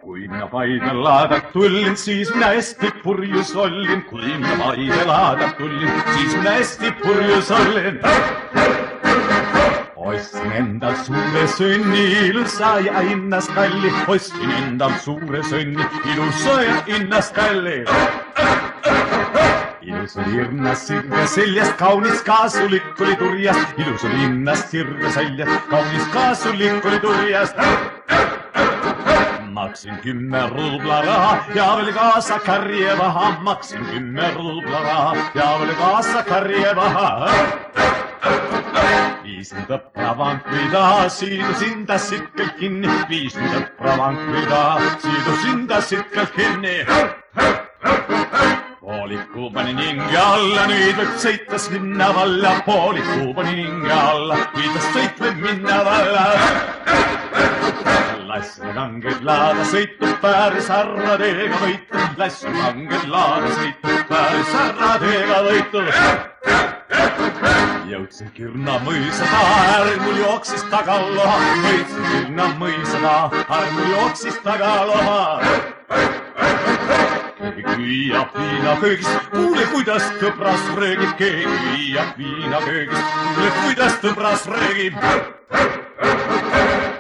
Kui minä paikallada tullin, siis minä esti purjus ollin. Kui minä paikallada tullin, siis minä esti purjus ollin. Oistin endal suure sönni, ilusa ja innas kalli. Oistin endal suure sönni, ilusa ja innas kalli. Ilus oli irnas sirge seljast, kaunis kaasulik oli turjast. Ilus oli innast sirge seljast, kaunis kaasulik oli turjast. Maksin 10 rubla raha ja veel kaasa karjevaha. Maksin 10 rubla raha ja veel kaasa karjevaha. Viisin tõppra vankri taha, siidusin ta sitkelt kinni. Viisin tõppra vankri taha, siidusin ta sitkelt kinni. Pooliku panin hinge alla, nüüd võib sõitas minna valla. Pooliku panin hinge alla, nüüd sõit võib minna valla. Lassin kanged laada sõitu, päris harradeega võitu. Lassin kanged laada sõitu, päris harradeega võitu. Jõudsin Kirna mõisa taha, ärg mul jooksis tagaloha. Jõudsin Kirna mõisa taha, ärg mul jooksis tagaloha. Keegi küüab viinaköögist, kuule kuidas tõbras röögib. Keegi küüab viinaköögist, kuule kuidas tõbras röögib.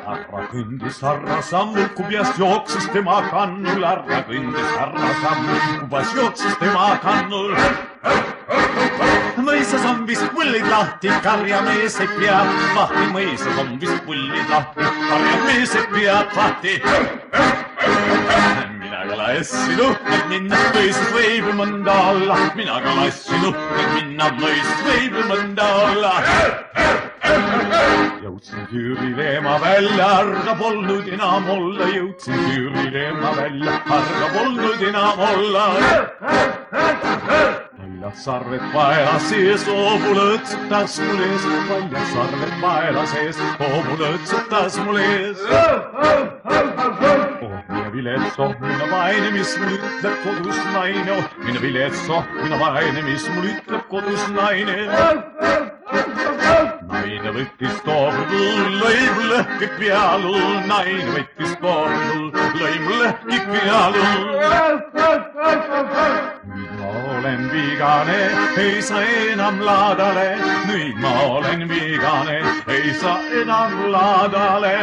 Harra kõndis harra sammul, kubjas jooksis tema kannul. Harra kõndis harra sammul, kubjas jooksis tema kannul. Mõisas on vist pullid lahti, karjamees ei pea vahti. Mõisas on vist pullid lahti, karjamees ei pea vahti. Mina ka lassin uhkelt minna, mõisas võib ju mõnda olla. Mina ka lassin uhkelt minna, mõisas võib ju mõnda olla. Jõudsin Tüürileema välja, arga polnud enam olla. Jõudsin Tüürileema välja, arga polnud enam olla. Paljad sarved paela sees, hoomu lõõtsutas mul ees. Paljad sarved paela sees, hoomu lõõtsutas mul ees. Oh, mine viletso, mine vaene, mis mul ütleb kodus naine. Oh, mine viletso, mine vaene, mis mul ütleb kodus naine. Naine võttis toorul, lõi mul lõhki pealul. Naine võttis toorul, lõi mul lõhki pealul. Nüüd ma olen vigane, ei saa enam laadale. Nüüd ma olen vigane, ei saa enam laadale.